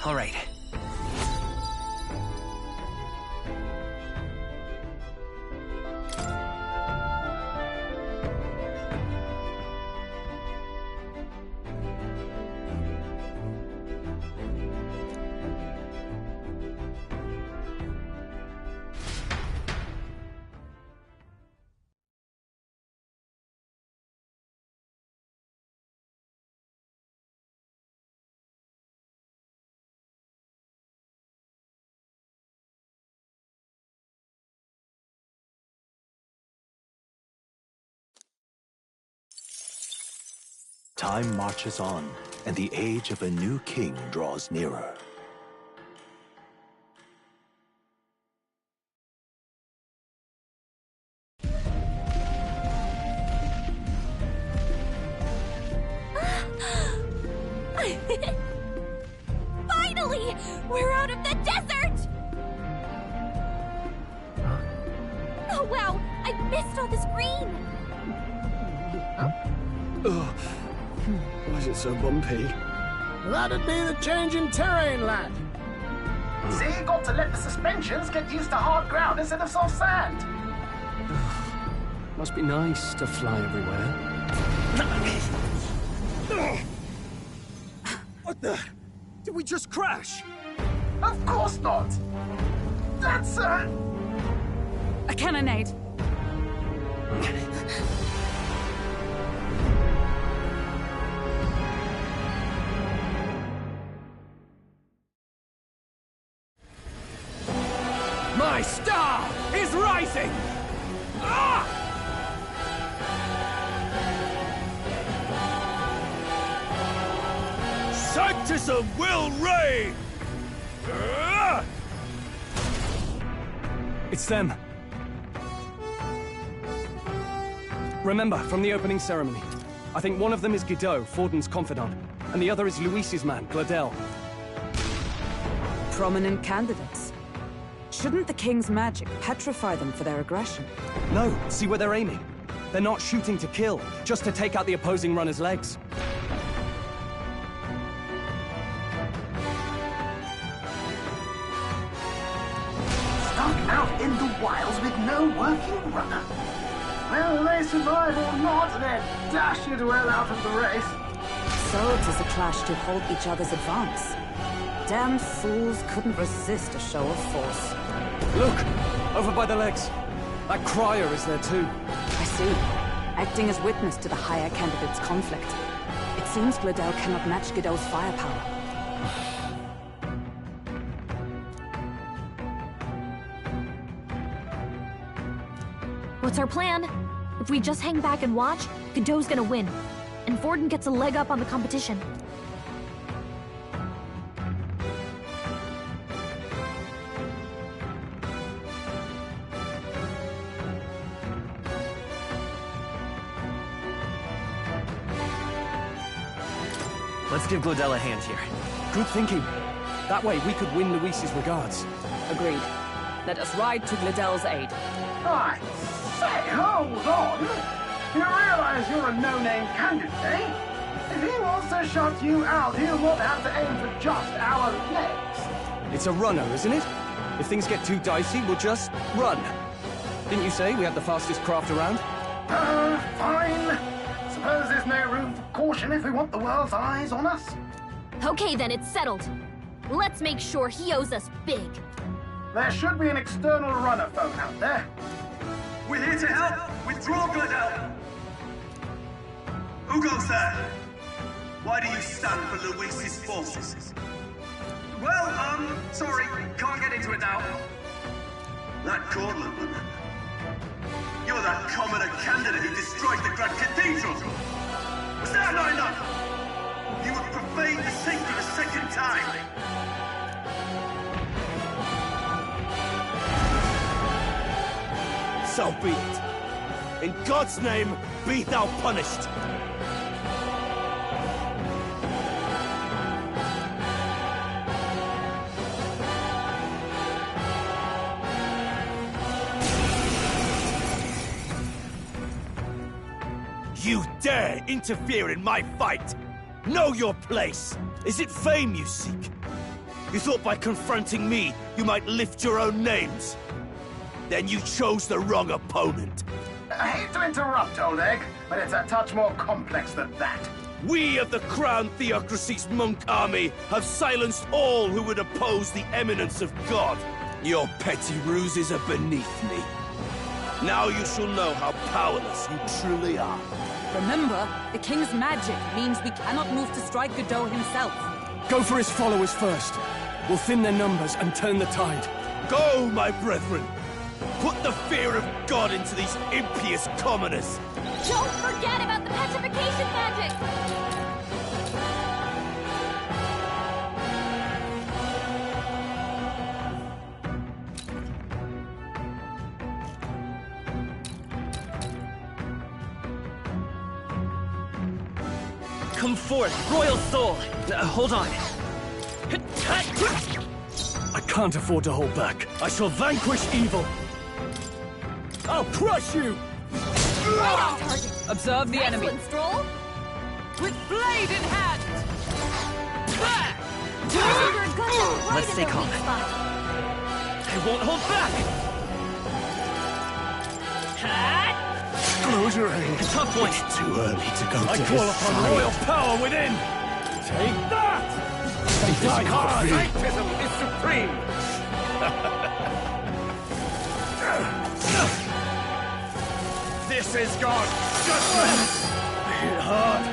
All right. Time marches on, and the age of a new king draws nearer. Finally! We're out of the desert! Oh wow, I missed all this green! Why is it so bumpy? That'd be the change in terrain, lad. See, you got to let the suspensions get used to hard ground instead of soft sand. Must be nice to fly everywhere. What the? Did we just crash? Of course not. That's A cannonade. My star is rising! Ah! Sanctism will reign! Ah! It's them. Remember, from the opening ceremony, I think one of them is Guido, Forden's confidant, and the other is Luis's man, Gladel. Prominent candidates. Shouldn't the king's magic petrify them for their aggression? No, see where they're aiming. They're not shooting to kill, just to take out the opposing runner's legs. stuck out in the wilds with no working runner. Whether they survive or not, they're dashed well out of the race. So 'tis a clash to hold each other's advance. Damned fools couldn't resist a show of force. Look! Over by the legs. That crier is there too. I see. Acting as witness to the higher candidate's conflict. It seems Gladel cannot match Guido's firepower. What's our plan? If we just hang back and watch, Godot's gonna win. And Forden gets a leg up on the competition. Let's give Gladel a hand here. Good thinking. That way we could win Luis's regards. Agreed. Let us ride to Gladel's aid. I say, hold on. You realize you're a no-name candidate, eh? If he wants to shut you out, he'll not have to aim for just our legs. It's a runner, isn't it? If things get too dicey, we'll just run. Didn't you say we had the fastest craft around? Fine. Suppose there's no room for caution if we want the world's eyes on us. Okay then, it's settled. Let's make sure he owes us big. There should be an external runner phone out there. We're here to help! Withdraw, Gladel! Who goes there? Why do you stand for Luis's forces? Well, sorry, can't get into it now. That Cortland woman. You're that commoner candidate who destroyed the Grand Cathedral! Was that not enough? You would profane the sacred a second time! So be it. In God's name, be thou punished. You dare interfere in my fight! Know your place! Is it fame you seek? You thought by confronting me, you might lift your own names? Then you chose the wrong opponent. I hate to interrupt, Old Egg, but it's a touch more complex than that. We of the Crown Theocracy's monk army have silenced all who would oppose the eminence of God. Your petty ruses are beneath me. Now you shall know how powerless you truly are. Remember, the king's magic means we cannot move to strike Godot himself. Go for his followers first. We'll thin their numbers and turn the tide. Go, my brethren! Put the fear of God into these impious commoners! Don't forget about the petrification magic! Come forth, royal soul! Hold on. I can't afford to hold back. I shall vanquish evil. I'll crush you! Right on target! Observe the enemy. Excellent, Stroll! With blade in hand! You're a good one, right Let's in stay their calm. weak spot. I won't hold back! Close your aim. Tough one! Too early to go I to call his upon side. royal power within! Take that! And die hard! Sanctism is supreme! This is God's judgment! Hit hard!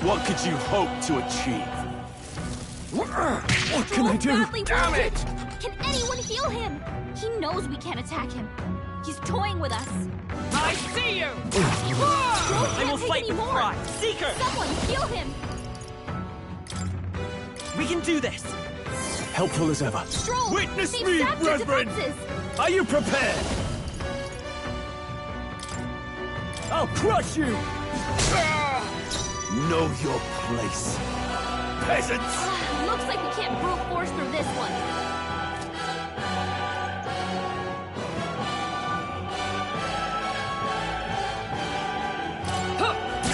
What could you hope to achieve? What can I do? Badly Damn wounded. it! Can anyone heal him? He knows we can't attack him. He's toying with us. I see you! I will fight with anymore. pride! Seeker! Someone heal him! We can do this! Helpful as ever. Stroll! Witness they've me, sapped your brethren! defenses. Are you prepared? I'll crush you! Know your place. Peasants! Looks like we can't brute force through this one.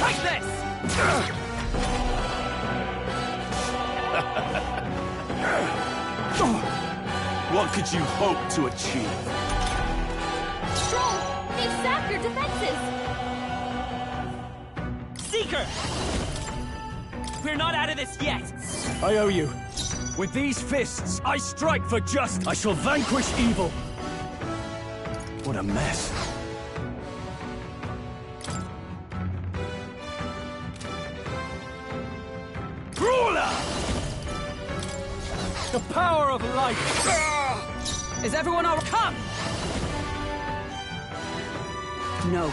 Take this! What could you hope to achieve? Stroll! They've sapped your defenses! Seeker! We're not out of this yet! I owe you. With these fists, I strike for justice. I shall vanquish evil. What a mess. Brawler! The power of light. Is everyone all come? No.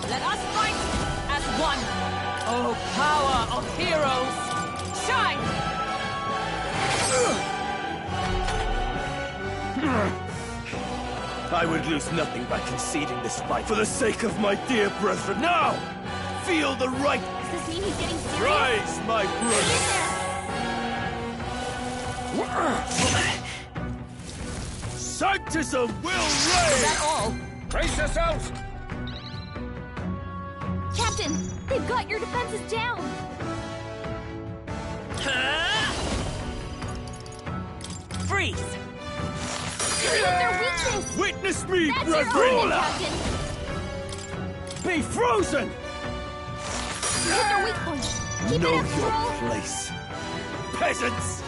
Let us fight as one. Oh, power of heroes! Shine! I would lose nothing by conceding this fight for the sake of my dear brethren. Now! Feel the right! Does this mean he's getting serious? Rise, my brothers! Sanctism will Is reign! that all? Brace yourselves! Captain, they've got your defenses down. Freeze! Look their weakness. Witness me, That's your brethren! opening, Captain. Be frozen! Hit their weak point. Keep Know it up, your Stroll. place. Peasants!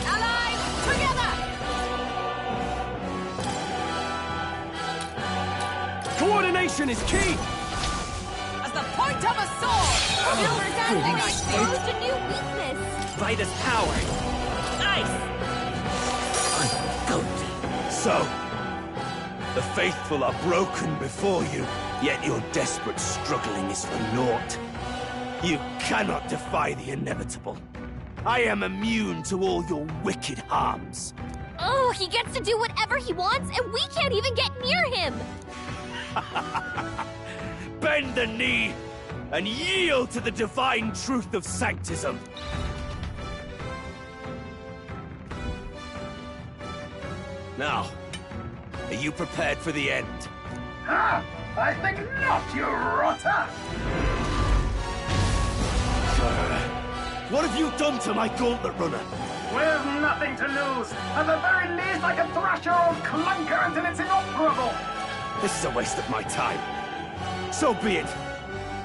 Allies, together! Coordination is key! As the point of a sword! Your understanding exposed a new weakness. Vida's power! Ice! So, the faithful are broken before you, yet your desperate struggling is for naught. You cannot defy the inevitable. I am immune to all your wicked harms. Oh, he gets to do whatever he wants, and we can't even get near him. Bend the knee and yield to the divine truth of sanctism. Now, are you prepared for the end? Ha! I think not, you rotter! What have you done to my gauntlet runner? We've nothing to lose. At the very least, I can thrash your old clunker until it's inoperable. This is a waste of my time. So be it.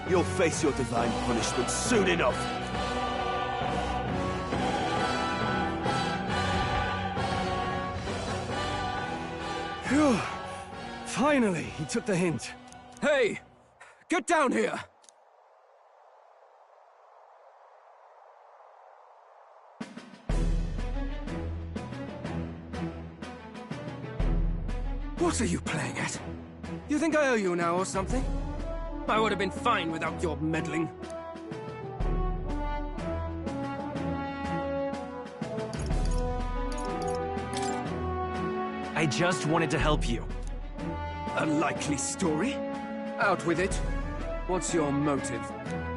You'll face your divine punishment soon enough. Phew. Finally, he took the hint. Hey! Get down here! What are you playing at? You think I owe you now or something? I would have been fine without your meddling. I just wanted to help you. A likely story? Out with it. What's your motive?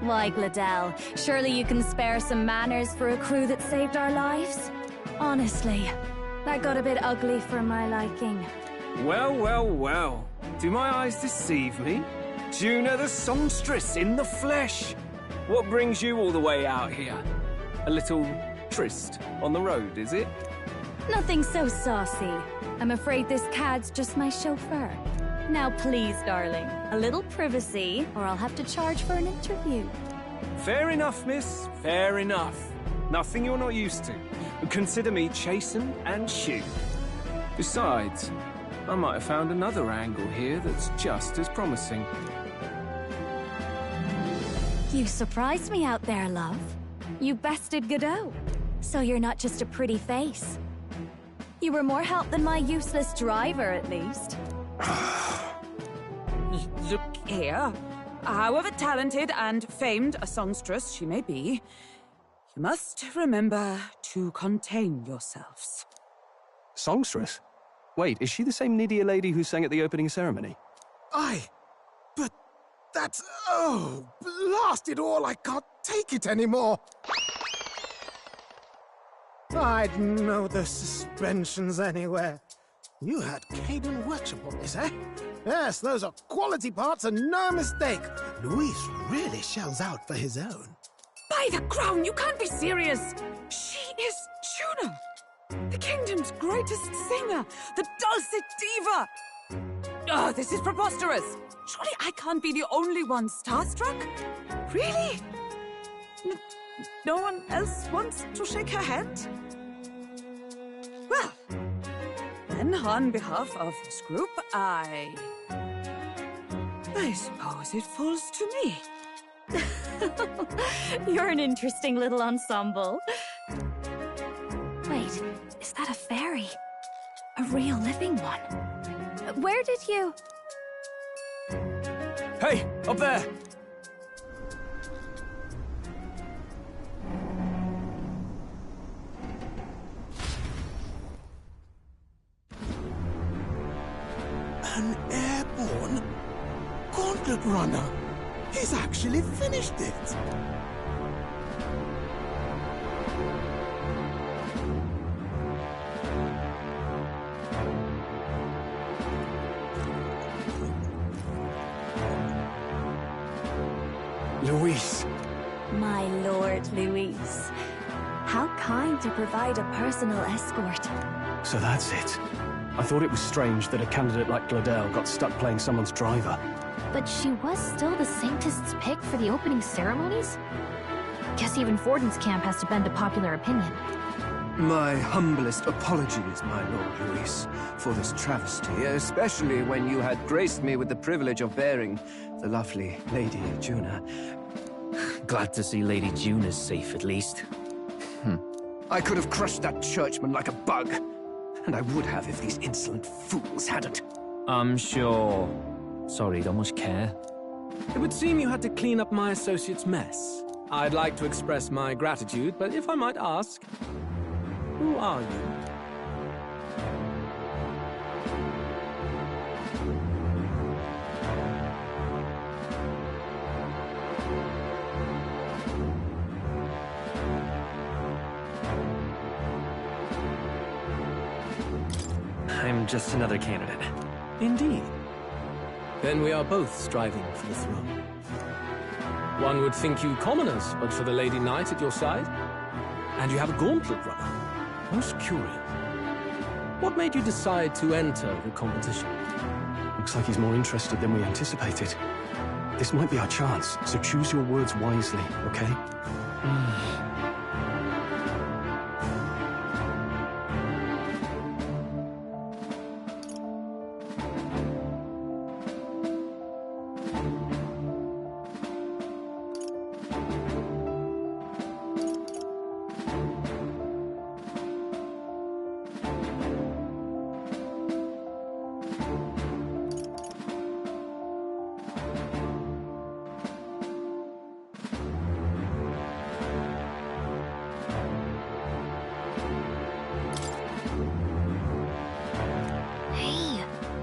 Why, Gladell, surely you can spare some manners for a crew that saved our lives? Honestly, that got a bit ugly for my liking. Well, well, well. Do my eyes deceive me? Juna the songstress in the flesh. What brings you all the way out here? A little tryst on the road, is it? Nothing so saucy. I'm afraid this cad's just my chauffeur. Now please, darling, a little privacy, or I'll have to charge for an interview. Fair enough, miss. Fair enough. Nothing you're not used to. Consider me chastened and shoo. Besides, I might have found another angle here that's just as promising. You surprised me out there, love. You bested Godot. So you're not just a pretty face. You were more help than my useless driver, at least. Look here. However talented and famed a songstress she may be, you must remember to contain yourselves. Songstress? Wait, is she the same Nydia lady who sang at the opening ceremony? Aye, but that's... oh, blast it all, I can't take it anymore. I'd know the suspensions anywhere. You had Caden workshop on this, eh? Yes, those are quality parts and no mistake. Luis really shells out for his own. By the crown, you can't be serious! She is Juna! The kingdom's greatest singer! The dulcet diva! Oh, this is preposterous! Surely I can't be the only one starstruck? Really? No one else wants to shake her hand? Well, then on behalf of this group, I suppose it falls to me. You're an interesting little ensemble. Wait, is that a fairy? A real living one? Where did you... Hey, up there! An airborne gauntlet runner. He's actually finished it. Luis. My lord, Luis. How kind to provide a personal escort. So that's it. I thought it was strange that a candidate like Gladell got stuck playing someone's driver. But she was still the Saintist's pick for the opening ceremonies? Guess even Forden's camp has to bend to popular opinion. My humblest apologies, my Lord Luis, for this travesty, especially when you had graced me with the privilege of bearing the lovely Lady Juna. Glad to see Lady Juna's safe, at least. I could have crushed that churchman like a bug, and I would have if these insolent fools hadn't. I'm sure. Sorry, don't much care. It would seem you had to clean up my associate's mess. I'd like to express my gratitude, but if I might ask, who are you? I'm just another candidate. Indeed. Then we are both striving for the throne. One would think you commoners, but for the Lady Knight at your side. And you have a gauntlet runner. Most curious. What made you decide to enter the competition? Looks like he's more interested than we anticipated. This might be our chance, so choose your words wisely, okay?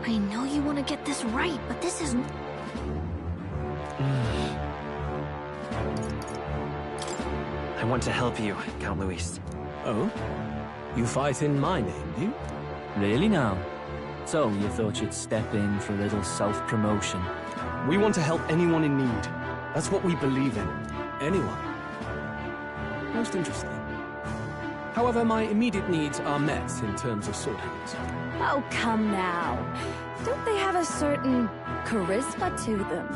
I know you want to get this right, but this isn't... I want to help you, Count Luis. Oh? You fight in my name, do you? Really now? So, you thought you'd step in for a little self-promotion? We want to help anyone in need. That's what we believe in. Anyone? Most interesting. However, my immediate needs are met in terms of sword hands. Oh, come now. Don't they have a certain charisma to them?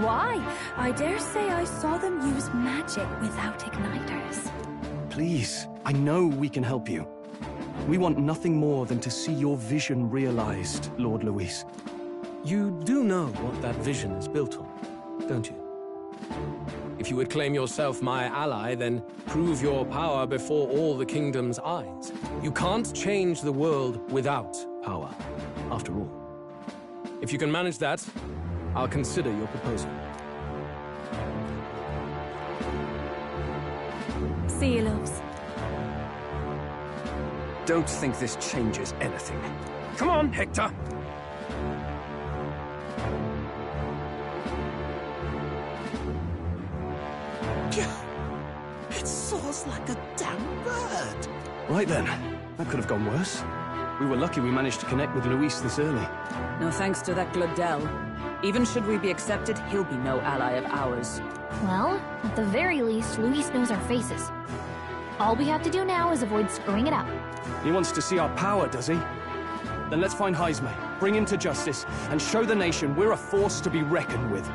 Why? I dare say I saw them use magic without igniters. Please, I know we can help you. We want nothing more than to see your vision realized, Lord Luis. You do know what that vision is built on, don't you? If you would claim yourself my ally, then prove your power before all the kingdom's eyes. You can't change the world without power, after all. If you can manage that, I'll consider your proposal. See you, loves. Don't think this changes anything. Come on, Hector! It soars like a damn bird. Right then, that could have gone worse. We were lucky we managed to connect with Luis this early. No thanks to that Gladel. Even should we be accepted, he'll be no ally of ours. Well, at the very least, Luis knows our faces. All we have to do now is avoid screwing it up. He wants to see our power, does he? Then let's find Heisme, bring him to justice, and show the nation we're a force to be reckoned with.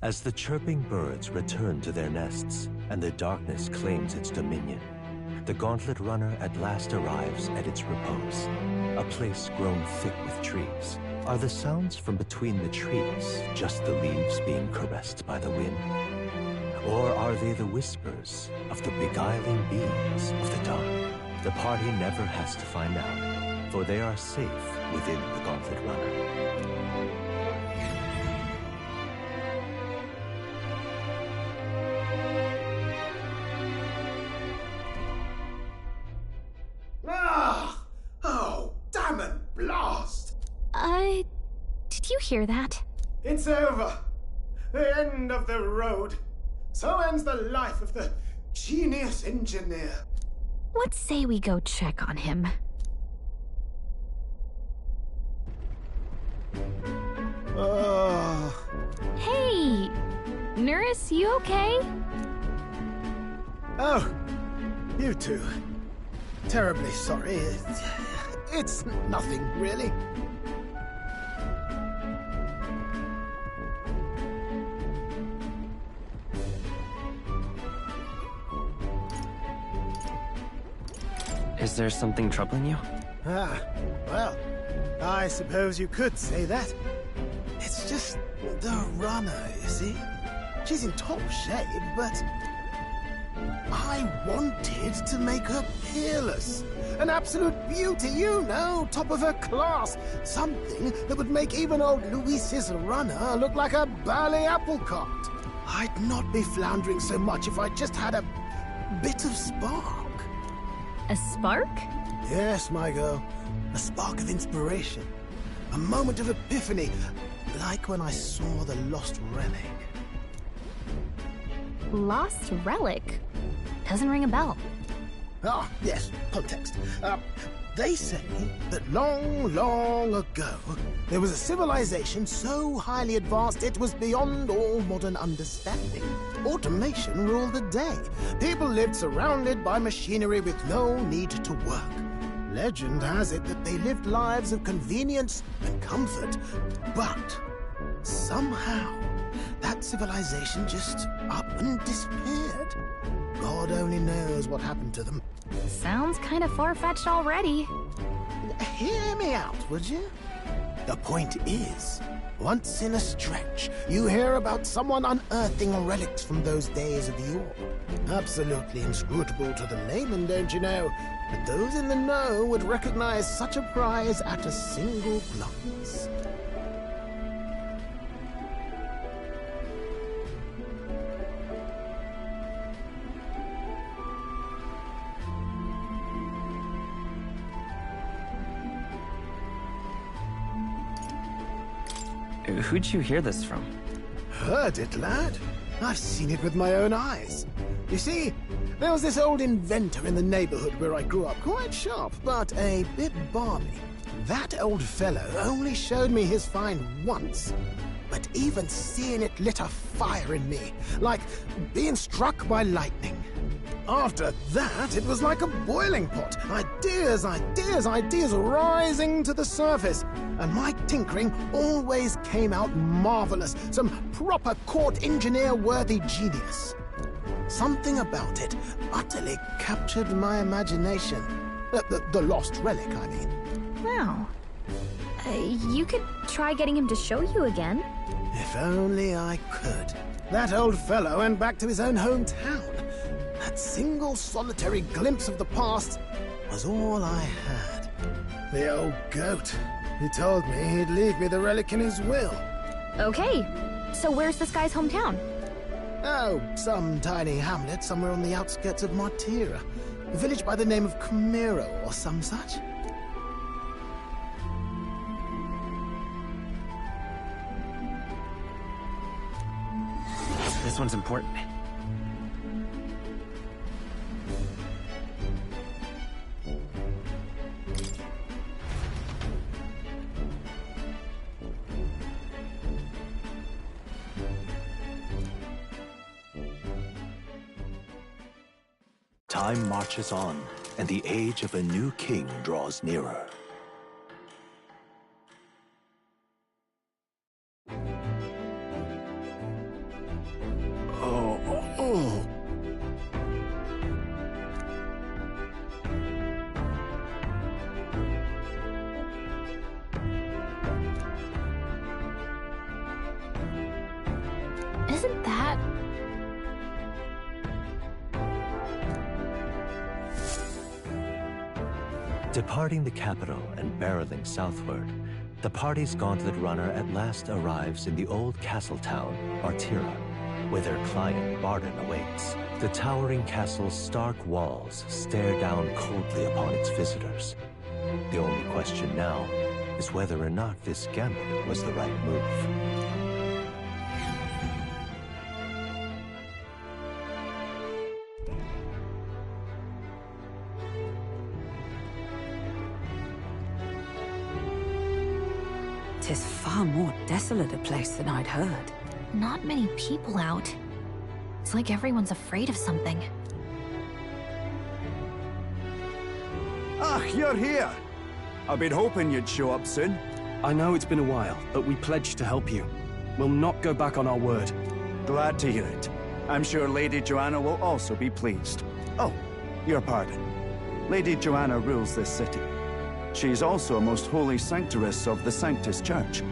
As the chirping birds return to their nests and the darkness claims its dominion, the Gauntlet Runner at last arrives at its repose, a place grown thick with trees. Are the sounds from between the trees just the leaves being caressed by the wind? Or are they the whispers of the beguiling beings of the dark? The party never has to find out, for they are safe within the Gauntlet Runner. Did you hear that? It's over. The end of the road. So ends the life of the genius engineer. Let's say we go check on him. Hey! Nurse, you okay? Oh, you two. Terribly sorry. It's nothing, really. Is there something troubling you? Ah, well, I suppose you could say that. It's just the runner, you see? She's in top shape, but I wanted to make her peerless. An absolute beauty, you know, top of her class. Something that would make even old Luis's runner look like a burly apple cart. I'd not be floundering so much if I just had a bit of spark. A spark? Yes, my girl. A spark of inspiration. A moment of epiphany. Like when I saw the lost relic. Lost relic? Doesn't ring a bell. Ah, yes, context. They say that long, long ago, there was a civilization so highly advanced it was beyond all modern understanding. Automation ruled the day. People lived surrounded by machinery with no need to work. Legend has it that they lived lives of convenience and comfort, but somehow that civilization just up and disappeared. God only knows what happened to them. Sounds kind of far-fetched already. Hear me out, would you? The point is, once in a stretch, you hear about someone unearthing relics from those days of yore. Absolutely inscrutable to the layman, don't you know? But those in the know would recognize such a prize at a single glance. Who'd you hear this from? Heard it, lad. I've seen it with my own eyes. You see, there was this old inventor in the neighborhood where I grew up, quite sharp, but a bit balmy. That old fellow only showed me his find once, but even seeing it lit a fire in me, like being struck by lightning. After that, it was like a boiling pot. Ideas, ideas, ideas rising to the surface. And my tinkering always came out marvelous. Some proper court engineer-worthy genius. Something about it utterly captured my imagination. The lost relic, I mean. Wow. You could try getting him to show you again. If only I could. That old fellow went back to his own hometown. That single solitary glimpse of the past was all I had. The old goat. He told me he'd leave me the relic in his will. Okay, so where's this guy's hometown? Oh, some tiny hamlet somewhere on the outskirts of Martira. A village by the name of Camiro or some such. This one's important. Time marches on, and the age of a new king draws nearer. Isn't that... Departing the capital and barreling southward, the party's gauntlet runner at last arrives in the old castle town, Martira, where their client Barden awaits. The towering castle's stark walls stare down coldly upon its visitors. The only question now is whether or not this gambit was the right move. Tis far more desolate a place than I'd heard. Not many people out. It's like everyone's afraid of something. Ah, you're here! I've been hoping you'd show up soon. I know it's been a while, but we pledged to help you. We'll not go back on our word. Glad to hear it. I'm sure Lady Joanna will also be pleased. Oh, your pardon. Lady Joanna rules this city. She's also a most holy sanctuaress of the Sanctus Church.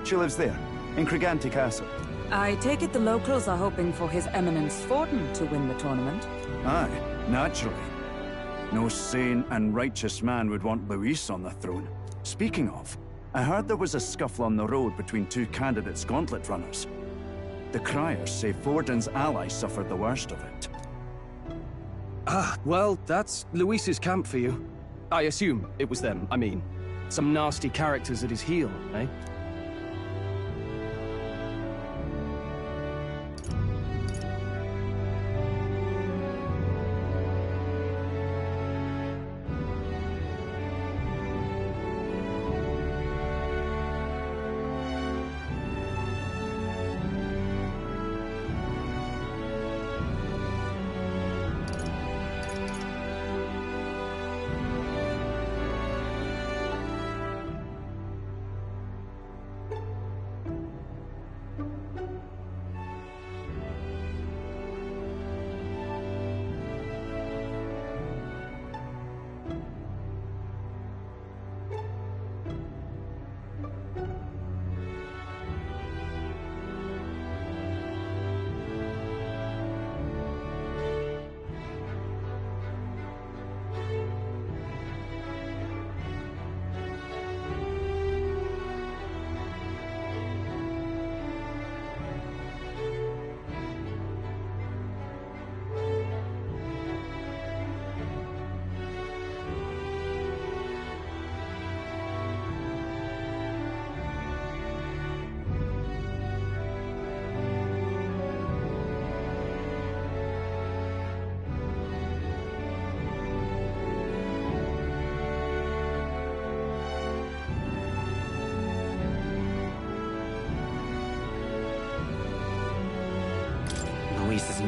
She lives there, in Criganti Castle. I take it the locals are hoping for His Eminence Fortin to win the tournament. Aye, naturally. No sane and righteous man would want Luis on the throne. Speaking of, I heard there was a scuffle on the road between two candidates gauntlet runners. The criers say Fortin's allies suffered the worst of it. Ah, well, that's Luis's camp for you. I assume it was them, I mean. Some nasty characters at his heel, eh?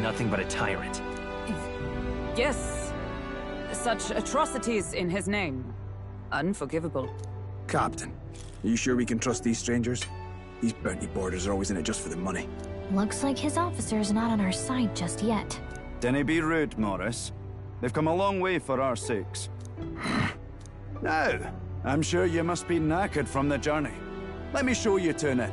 nothing but a tyrant. Yes. Such atrocities in his name. Unforgivable. Captain, are you sure we can trust these strangers? These bounty boarders are always in it just for the money. Looks like his officer's not on our side just yet. Dinna be rude, Morris. They've come a long way for our sakes. Now, I'm sure you must be knackered from the journey. Let me show you to an inn.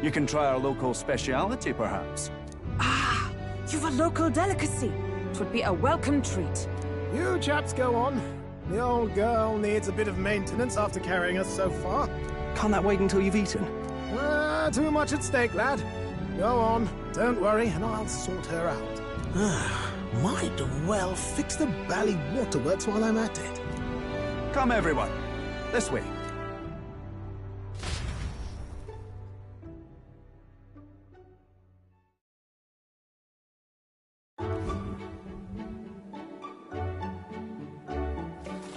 You can try our local speciality, perhaps. Ah, you've a local delicacy. It would be a welcome treat. You chaps go on. The old girl needs a bit of maintenance after carrying us so far. Can't that wait until you've eaten? Too much at stake, lad. Go on, don't worry, and I'll sort her out. Might well fix the bally waterworks while I'm at it. Come, everyone. This way.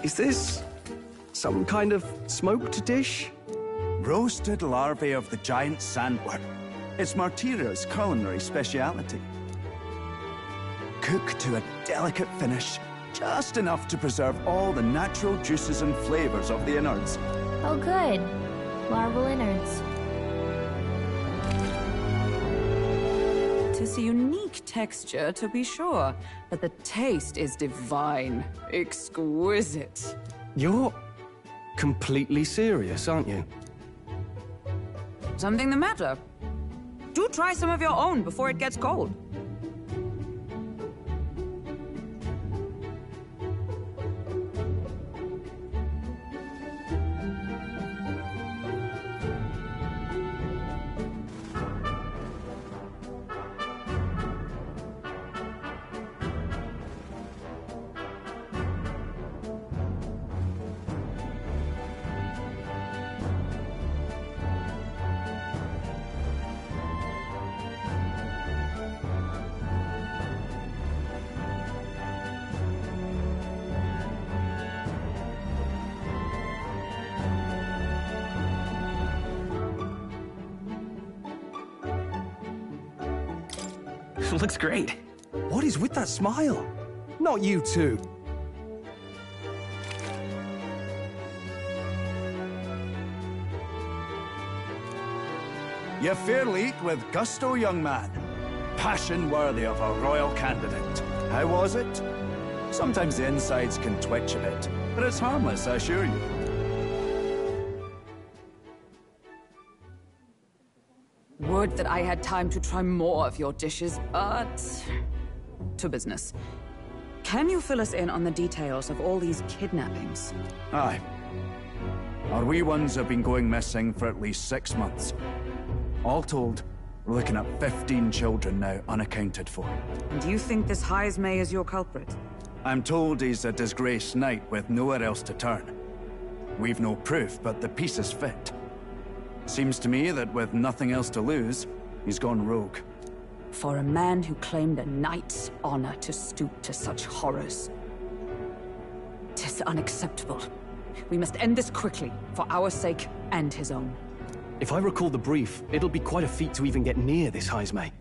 Is this some kind of smoked dish? Roasted larvae of the giant sandworm. It's Martira's culinary speciality. Cooked to a delicate finish, just enough to preserve all the natural juices and flavors of the innards. Oh good. Larval innards. It is a unique texture, to be sure, but the taste is divine. Exquisite. You're completely serious, aren't you? Something the matter? Do try some of your own before it gets cold. Looks great. What is with that smile? Not you two. You fairly eat with gusto, young man. Passion worthy of a royal candidate. How was it? Sometimes the insides can twitch a bit, but it's harmless, I assure you. Would that I had time to try more of your dishes, but... to business. Can you fill us in on the details of all these kidnappings? Aye. Our wee ones have been going missing for at least 6 months. All told, we're looking at 15 children now unaccounted for. And you think this Sylphane is your culprit? I'm told he's a disgraced knight with nowhere else to turn. We've no proof, but the pieces fit. Seems to me that with nothing else to lose, he's gone rogue. For a man who claimed a knight's honor to stoop to such horrors. 'Tis unacceptable. We must end this quickly, for our sake and his own. If I recall the brief, it'll be quite a feat to even get near this Sylphane.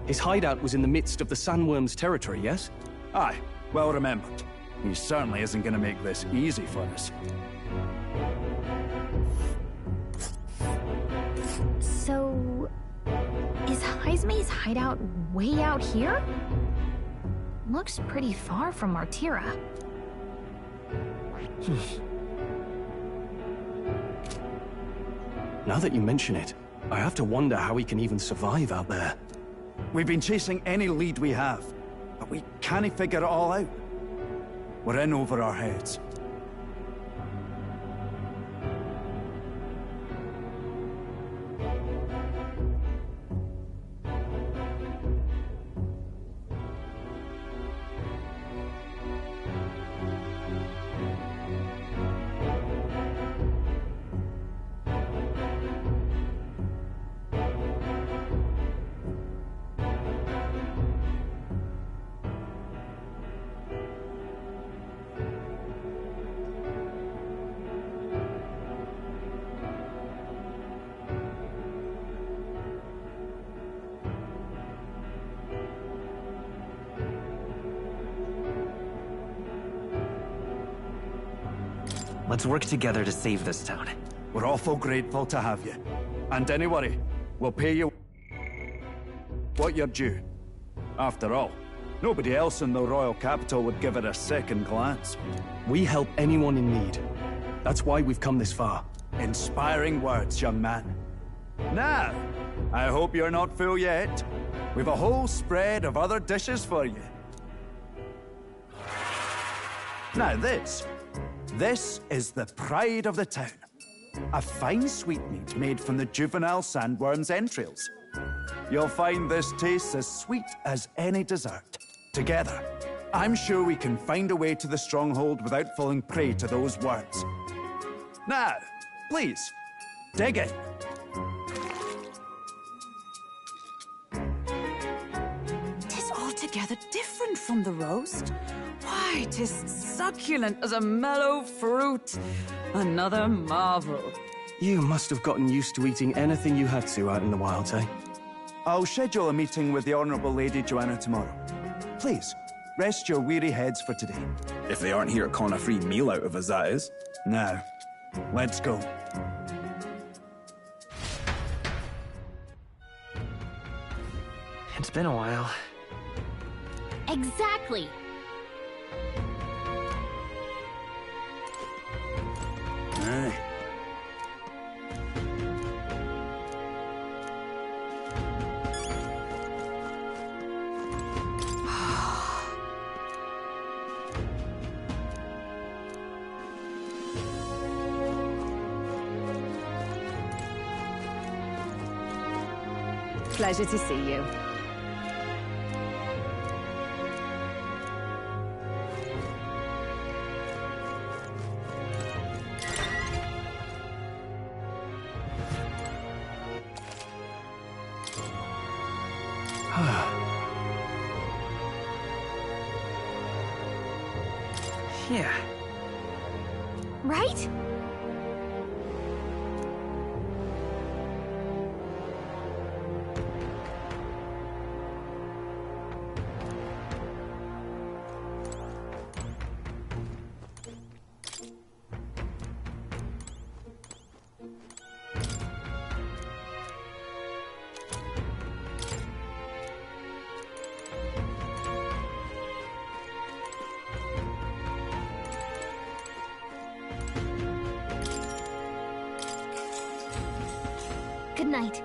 His hideout was in the midst of the Sandworm's territory, yes? Aye, well remembered. He certainly isn't going to make this easy for us. So... is Sylphane's hideout way out here? Looks pretty far from Martira. Now that you mention it, I have to wonder how he can even survive out there. We've been chasing any lead we have, but we can't figure it all out. We're in over our heads. Let's work together to save this town. We're awful grateful to have you. And don't worry, we'll pay you what you're due. After all, nobody else in the royal capital would give it a second glance. We help anyone in need. That's why we've come this far. Inspiring words, young man. Now, I hope you're not full yet. We've a whole spread of other dishes for you. Now this is the pride of the town. A fine sweetmeat made from the juvenile sandworm's entrails. You'll find this tastes as sweet as any dessert. Together, I'm sure we can find a way to the stronghold without falling prey to those words. Now, please, dig in. Tis altogether different from the roast. Why, 'tis succulent as a mellow fruit. Another marvel. You must have gotten used to eating anything you had to out in the wilds, eh? I'll schedule a meeting with the Honourable Lady Joanna tomorrow. Please, rest your weary heads for today. If they aren't here to con a free meal out of us, that is. Now, let's go. It's been a while. Exactly. Aye. Pleasure to see you. Yeah. Right? Good night.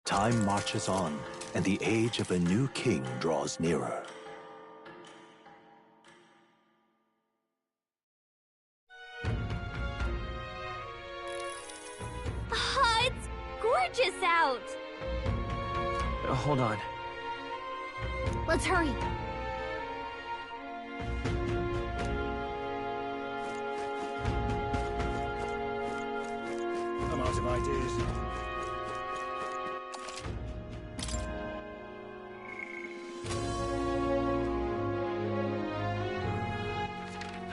Time marches on, and the age of a new king draws nearer. It's gorgeous out! Hold on. Let's hurry. I'm out of ideas.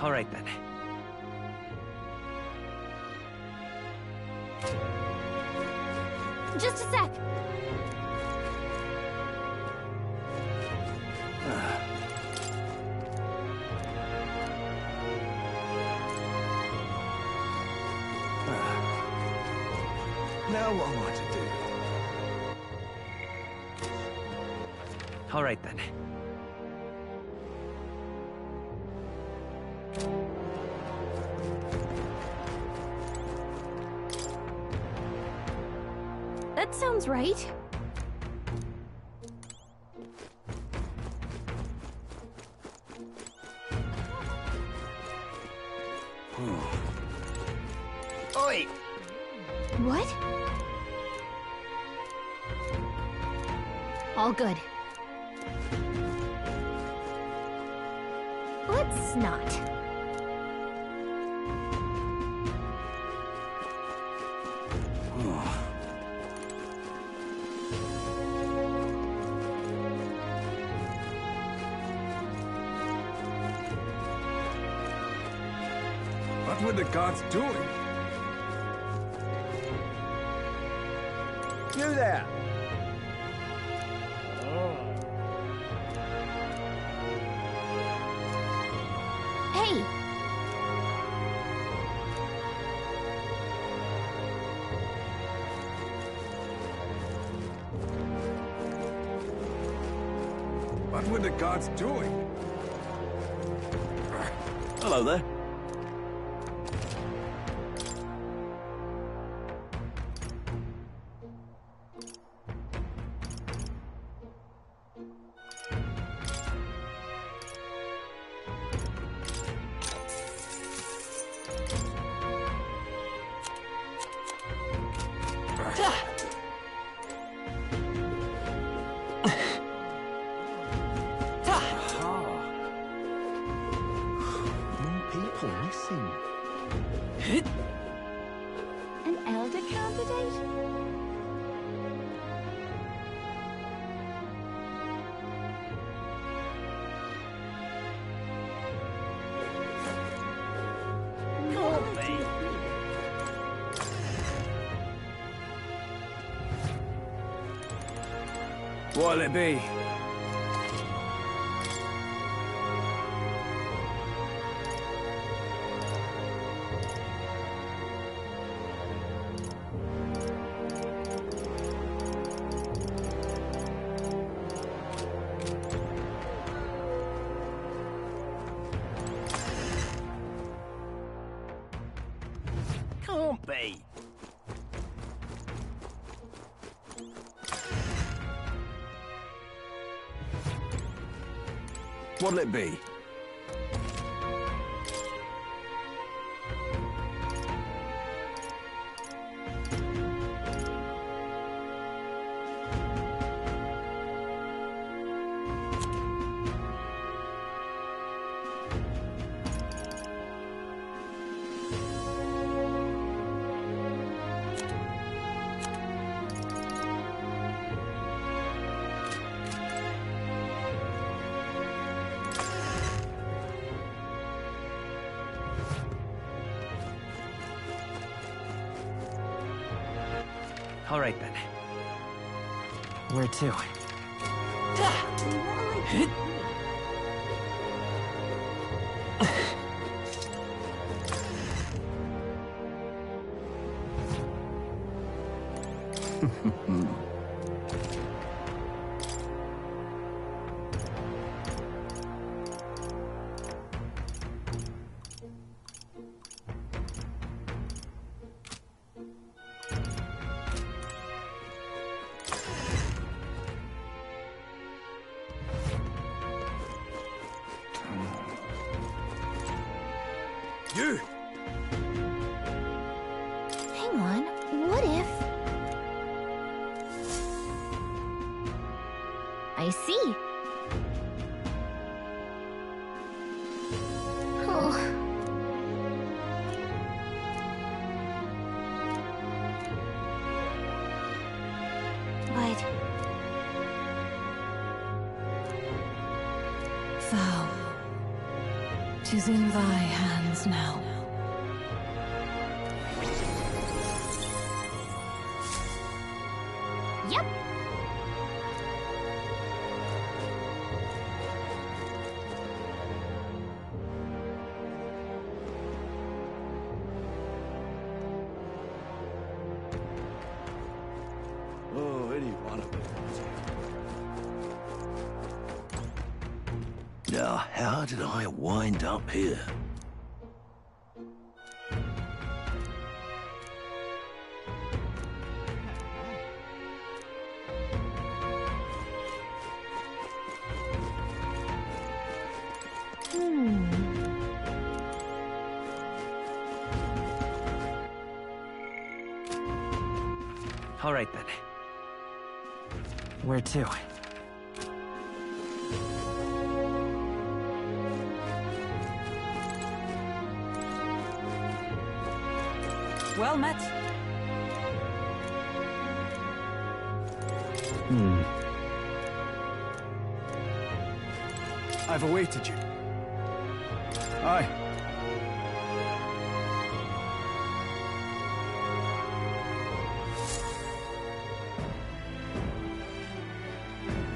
All right, then. Just a sec. Now what am I to do? All right, then. That sounds right. Oi! What? All good. Let's not. What were the gods doing? You there! What were the gods doing? Hello there. An elder candidate? What'll it be? Can't be. What'll it be? All right, then. Where to? You! Hang on, what if... I see. Oh. But... Thou... 'tis in thy hands now. Yep. Oh, any one of them. Now, how did I wind up here? All right, then. Where to? Well met. I've awaited you. Aye.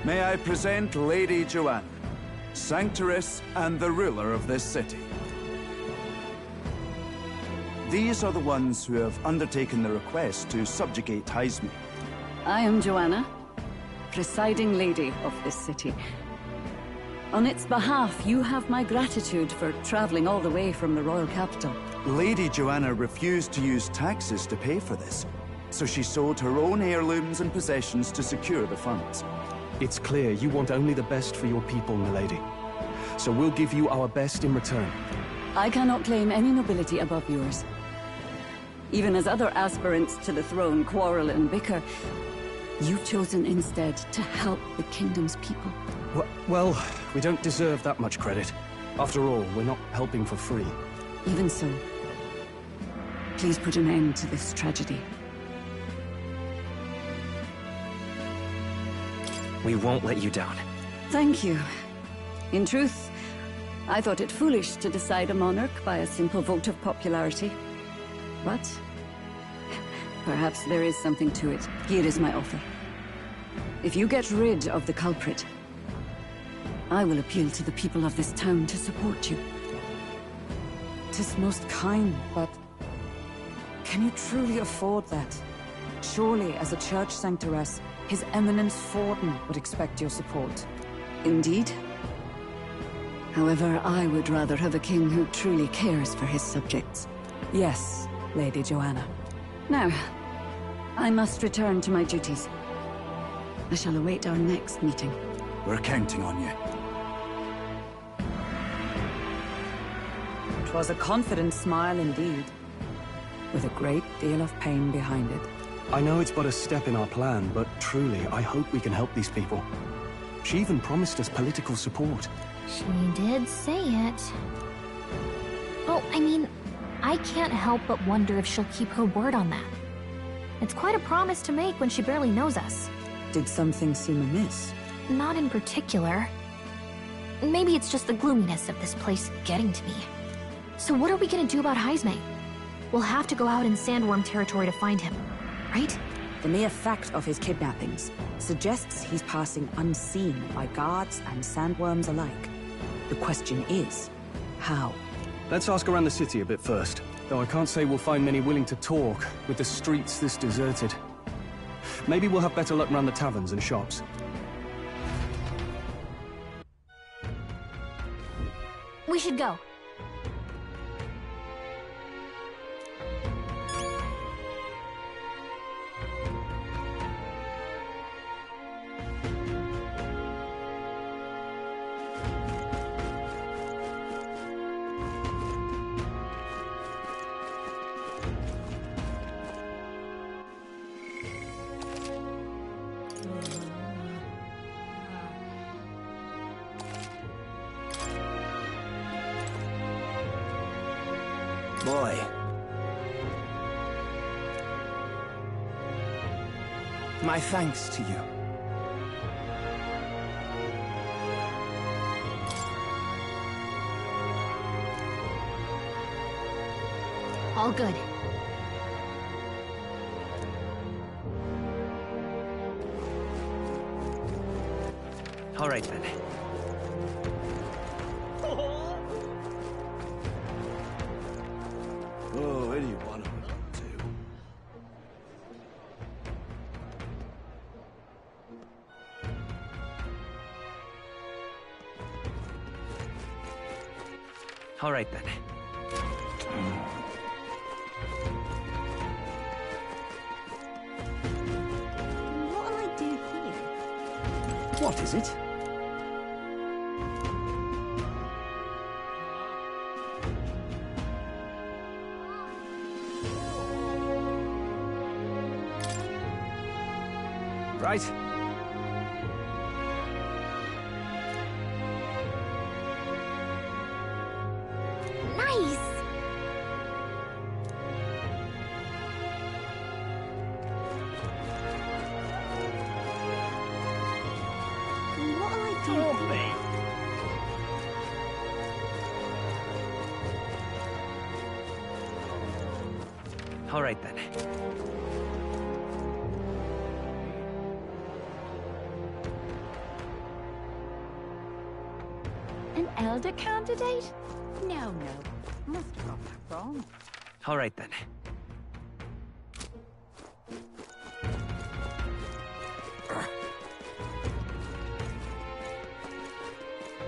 May I present Lady Joanna, Sanctoress and the ruler of this city. These are the ones who have undertaken the request to subjugate Heisme. I am Joanna, presiding lady of this city. On its behalf, you have my gratitude for traveling all the way from the royal capital. Lady Joanna refused to use taxes to pay for this, so she sold her own heirlooms and possessions to secure the funds. It's clear you want only the best for your people, milady. So we'll give you our best in return. I cannot claim any nobility above yours. Even as other aspirants to the throne quarrel and bicker, you've chosen instead to help the kingdom's people. Well, we don't deserve that much credit. After all, we're not helping for free. Even so, please put an end to this tragedy. We won't let you down. Thank you. In truth, I thought it foolish to decide a monarch by a simple vote of popularity. But perhaps there is something to it. Here is my offer. If you get rid of the culprit, I will appeal to the people of this town to support you. 'Tis most kind, but can you truly afford that? Surely, as a church sanctoress, His Eminence Forden would expect your support. Indeed. However, I would rather have a king who truly cares for his subjects. Yes, Lady Joanna. Now, I must return to my duties. I shall await our next meeting. We're counting on you. 'Twas a confident smile indeed, with a great deal of pain behind it. I know it's but a step in our plan, but truly, I hope we can help these people. She even promised us political support. She did say it. Well, I mean, I can't help but wonder if she'll keep her word on that. It's quite a promise to make when she barely knows us. Did something seem amiss? Not in particular. Maybe it's just the gloominess of this place getting to me. So what are we gonna do about Heisme? We'll have to go out in Sandworm territory to find him, right? The mere fact of his kidnappings suggests he's passing unseen by guards and sandworms alike. The question is, how? Let's ask around the city a bit first. Though I can't say we'll find many willing to talk, with the streets this deserted. Maybe we'll have better luck around the taverns and shops. We should go. Boy. My thanks to you. All good. All right, then. Oh, where do you want to go to? All right, then. What'll I do here? What is it? Right. Nice! What'll I do here? All right, then. An elder candidate? No. Must have got that wrong. All right, then.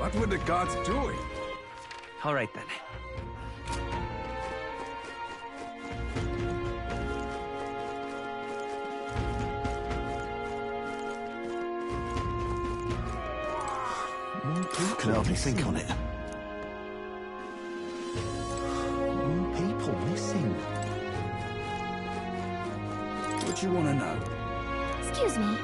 What were the gods doing? All right then. Can hardly think on it. More people missing. What do you want to know? Excuse me.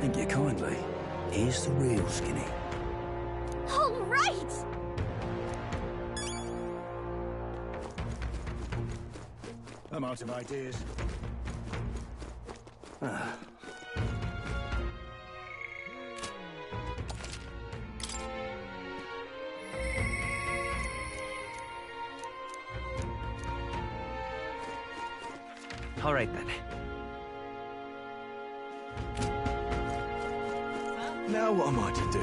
Thank you kindly. Here's the real skinny. All right! I'm out of ideas. All right then. Now what am I to do?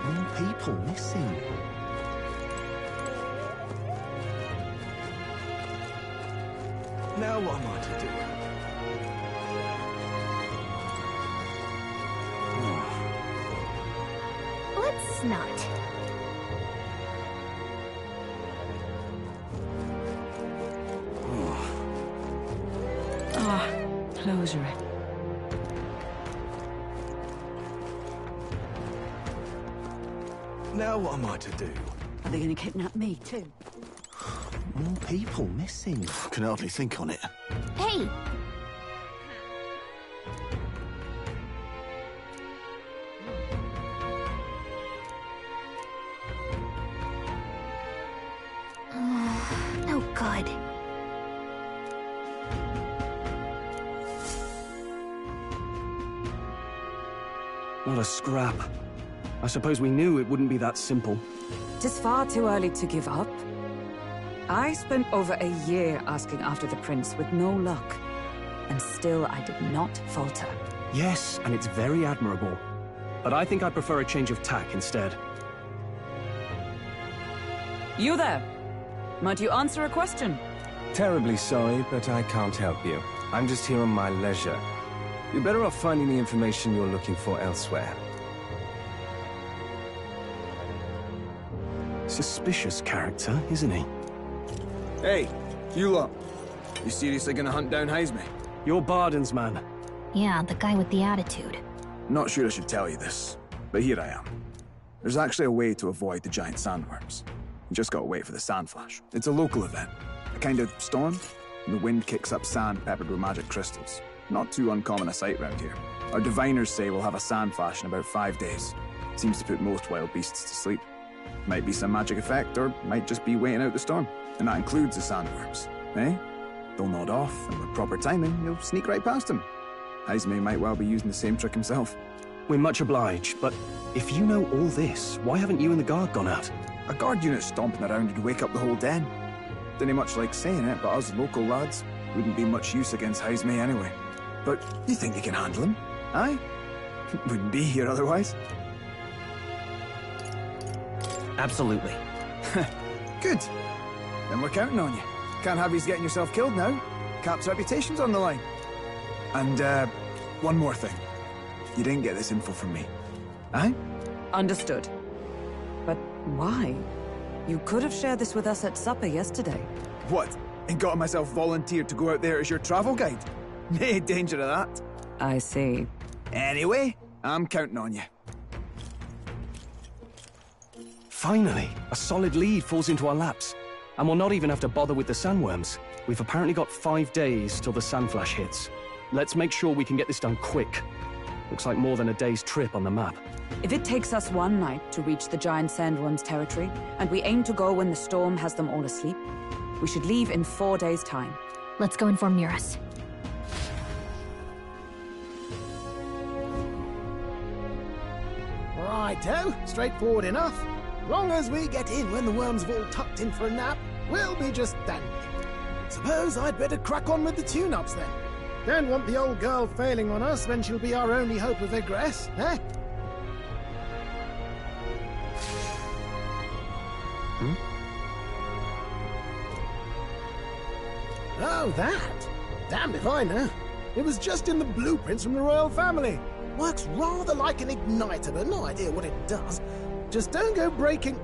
More people missing. Now what am I to do? Let's not. Ah, closure. Now what am I to do? Are they going to kidnap me, too? More people missing. Can hardly think on it. Hey! No good. Not a scrap. I suppose we knew it wouldn't be that simple. It is far too early to give up. I spent over a year asking after the prince with no luck. And still I did not falter. Yes, and it's very admirable. But I think I prefer a change of tack instead. You there! Might you answer a question? Terribly sorry, but I can't help you. I'm just here on my leisure. You're better off finding the information you're looking for elsewhere. Suspicious character, isn't he? Hey, you lot. You seriously gonna hunt down Heisme? You're Barden's man. Yeah, the guy with the attitude. Not sure I should tell you this, but here I am. There's actually a way to avoid the giant sandworms. You just gotta wait for the sand flash. It's a local event. A kind of storm. The wind kicks up sand peppered with magic crystals. Not too uncommon a sight round here. Our diviners say we'll have a sand flash in about 5 days. Seems to put most wild beasts to sleep. Might be some magic effect, or might just be waiting out the storm. And that includes the sandworms, eh? They'll nod off, and with proper timing, you'll sneak right past them. Heisme might well be using the same trick himself. We're much obliged, but if you know all this, why haven't you and the guard gone out? A guard unit stomping around would wake up the whole den. Didn't much like saying it, but us local lads wouldn't be much use against Heisme anyway. But you think you can handle him? Aye? Wouldn't be here otherwise. Absolutely. Good. Then we're counting on you. Can't have you getting yourself killed now. Cap's reputation's on the line. And, one more thing. You didn't get this info from me. Aye? Understood. But why? You could have shared this with us at supper yesterday. What? And got myself volunteered to go out there as your travel guide? No danger of that. I see. Anyway, I'm counting on you. Finally, a solid lead falls into our laps. And we'll not even have to bother with the sandworms. We've apparently got 5 days till the sand flash hits. Let's make sure we can get this done quick. Looks like more than a day's trip on the map. If it takes us one night to reach the giant sandworm's territory, and we aim to go when the storm has them all asleep, we should leave in 4 days' time. Let's go inform Nearest. Righto, straightforward enough. Long as we get in when the worms have all tucked in for a nap, we'll be just dandy. Suppose I'd better crack on with the tune-ups then. Don't want the old girl failing on us when she'll be our only hope of egress, eh? Oh, that? Damned if I know. It was just in the blueprints from the royal family. Works rather like an igniter, but no idea what it does. Just don't go breaking...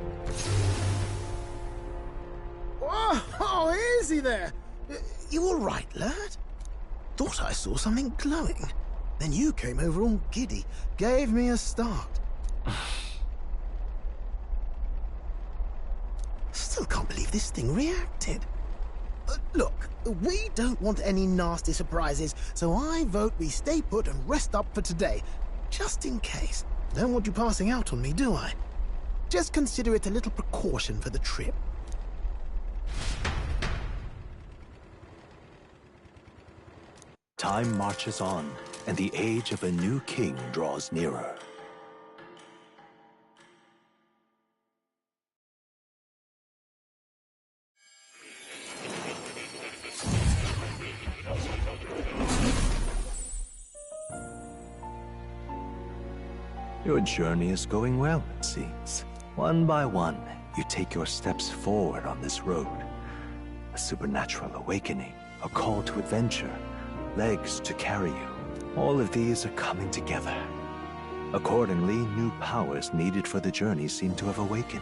Oh, easy there! You all right, lad? Thought I saw something glowing. Then you came over all giddy, gave me a start. Still can't believe this thing reacted. Look, we don't want any nasty surprises, so I vote we stay put and rest up for today. Just in case. Don't want you passing out on me, do I? Just consider it a little precaution for the trip. Time marches on, and the age of a new king draws nearer. Your journey is going well, it seems. One by one, you take your steps forward on this road. A supernatural awakening, a call to adventure, legs to carry you. All of these are coming together. Accordingly, new powers needed for the journey seem to have awakened.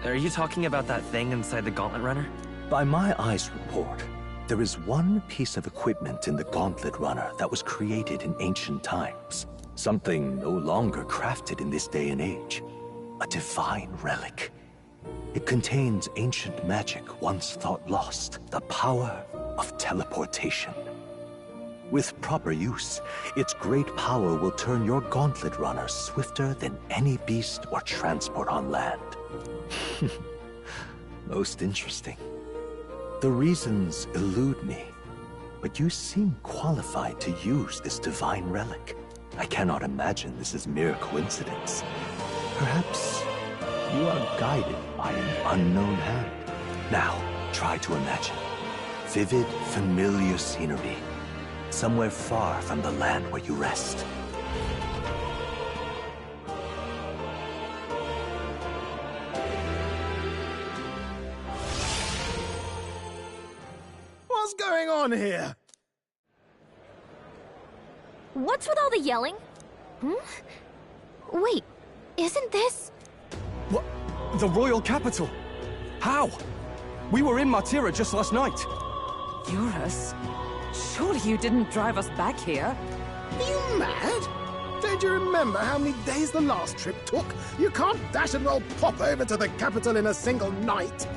Are you talking about that thing inside the Gauntlet Runner? By my eyes report, there is one piece of equipment in the Gauntlet Runner that was created in ancient times. Something no longer crafted in this day and age. A divine relic. It contains ancient magic once thought lost. The power of teleportation. With proper use, its great power will turn your Gauntlet Runner swifter than any beast or transport on land. Most interesting. The reasons elude me, but you seem qualified to use this divine relic. I cannot imagine this is mere coincidence. Perhaps you are guided by an unknown hand. Now, try to imagine. Vivid, familiar scenery. Somewhere far from the land where you rest. What's going on here? What's with all the yelling? Wait, isn't this... What? The royal capital? How? We were in Martira just last night. Eurus? Surely you didn't drive us back here? Are you mad? Don't you remember how many days the last trip took? You can't dash and well pop over to the capital in a single night.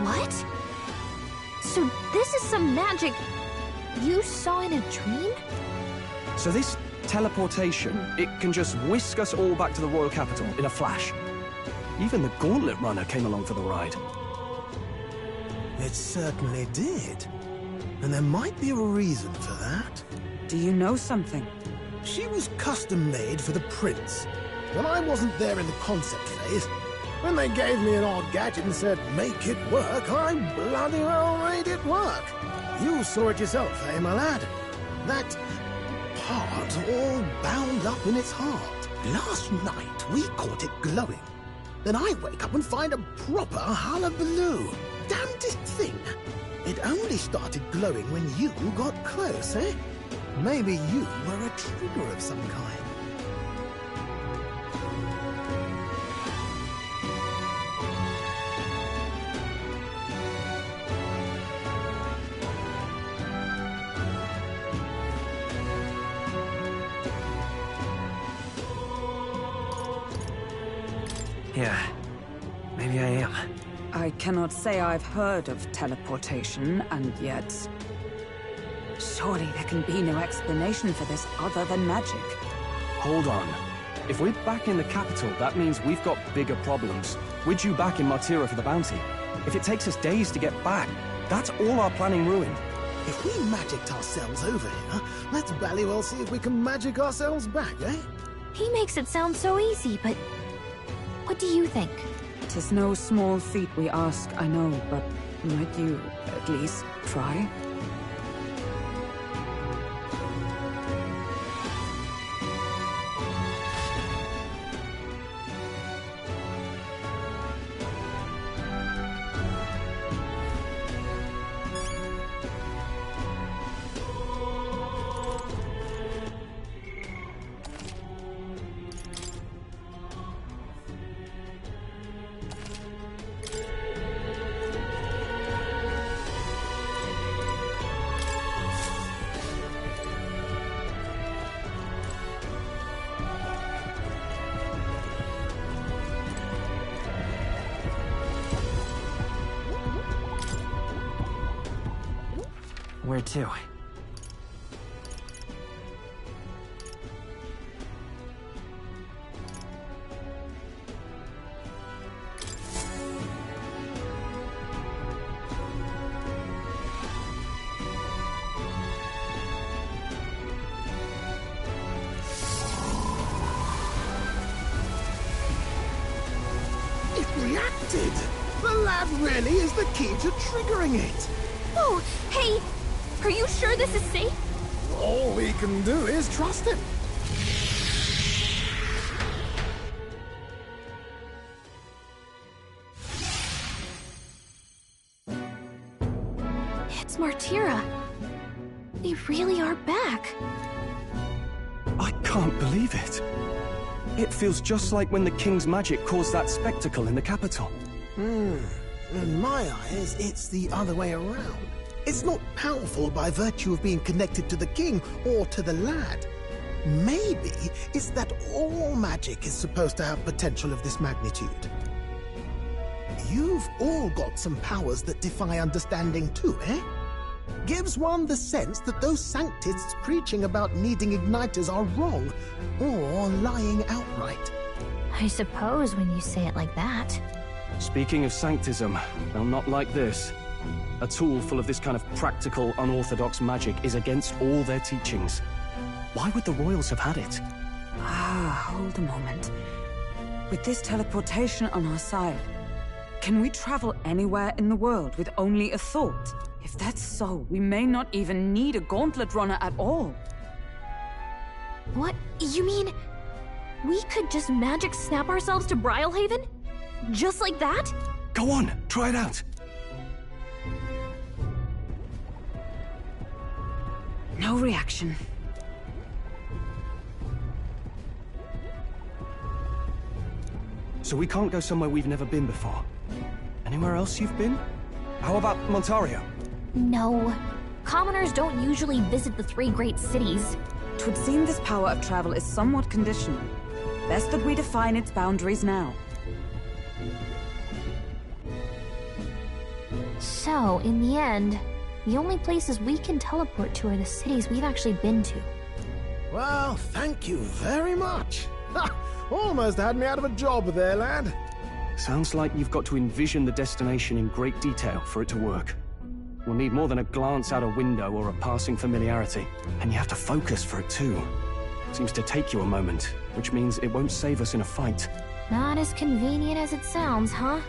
What? So this is some magic you saw in a dream? So this teleportation, it can just whisk us all back to the royal capital in a flash. Even the Gauntlet Runner came along for the ride. It certainly did. And there might be a reason for that. Do you know something? She was custom-made for the prince. When I wasn't there in the concept phase, when they gave me an odd gadget and said, make it work, I bloody well made it work. You saw it yourself, eh, my lad? That part all bound up in its heart. Last night, we caught it glowing. Then I wake up and find a proper hullabaloo. Damnedest thing. It only started glowing when you got close, eh? Maybe you were a trigger of some kind. Yeah, maybe I am. Are cannot say I've heard of teleportation, and yet... surely there can be no explanation for this other than magic. Hold on. If we're back in the capital, that means we've got bigger problems. We're due back in Martira for the bounty. If it takes us days to get back, that's all our planning ruined. If we magicked ourselves over here, let's bally well see if we can magic ourselves back, eh? He makes it sound so easy, but... what do you think? 'Tis no small feat we ask, I know, but might you at least try? Where to? It reacted! The lad really is the key to triggering it! Oh, hey! Are you sure this is safe? All we can do is trust him. It's Martira. They really are back. I can't believe it. It feels just like when the King's magic caused that spectacle in the capital. In my eyes, it's the other way around. It's not powerful by virtue of being connected to the king or to the lad. Maybe it's that all magic is supposed to have potential of this magnitude. You've all got some powers that defy understanding too, eh? Gives one the sense that those sanctists preaching about needing igniters are wrong, or lying outright. I suppose when you say it like that. Speaking of sanctism, they'll not like this. A tool full of this kind of practical, unorthodox magic is against all their teachings. Why would the royals have had it? Hold a moment. With this teleportation on our side, can we travel anywhere in the world with only a thought? If that's so, we may not even need a gauntlet runner at all. What? You mean... we could just magic snap ourselves to Brylehaven? Just like that? Go on, try it out. No reaction. So we can't go somewhere we've never been before. Anywhere else you've been? How about Montario? No. Commoners don't usually visit the three great cities. 'Twould seem this power of travel is somewhat conditional. Best that we define its boundaries now. So, in the end, the only places we can teleport to are the cities we've actually been to. Well, thank you very much. Ha! Almost had me out of a job there, lad. Sounds like you've got to envision the destination in great detail for it to work. We'll need more than a glance out a window or a passing familiarity. And you have to focus for it too. Seems to take you a moment, which means it won't save us in a fight. Not as convenient as it sounds, huh?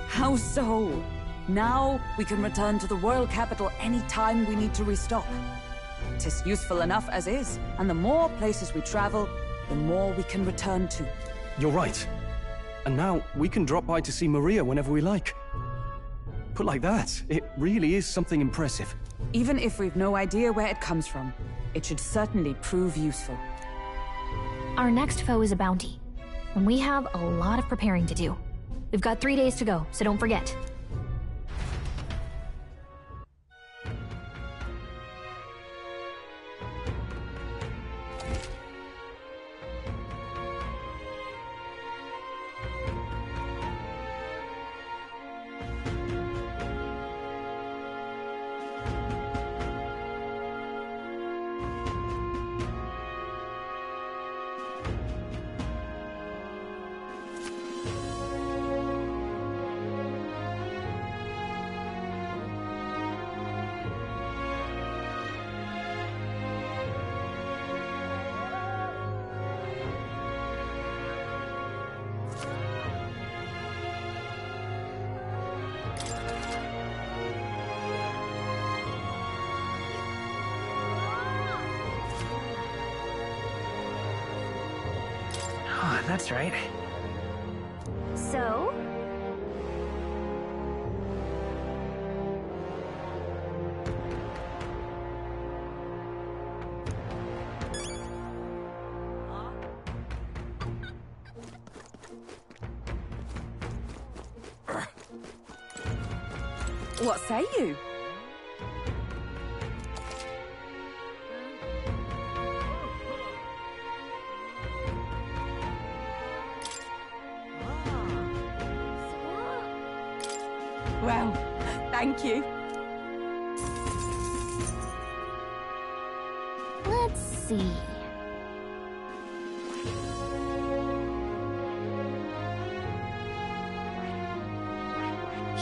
How so? Now we can return to the royal capital any time we need to restock. 'Tis useful enough as is, and the more places we travel, the more we can return to. You're right. And now we can drop by to see Maria whenever we like. Put like that, it really is something impressive. Even if we've no idea where it comes from, it should certainly prove useful. Our next foe is a bounty, and we have a lot of preparing to do. We've got 3 days to go, so don't forget. That's right. So? What say you? Well, thank you. Let's see.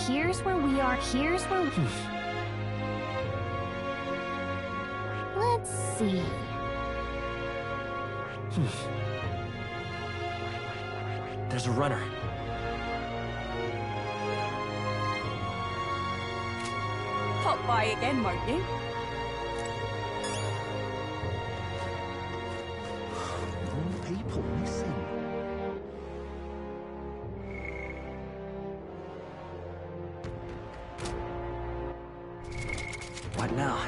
Here's where we are. Here's where we... Let's see. There's a runner. Pop by again, won't you? More people missing. What now?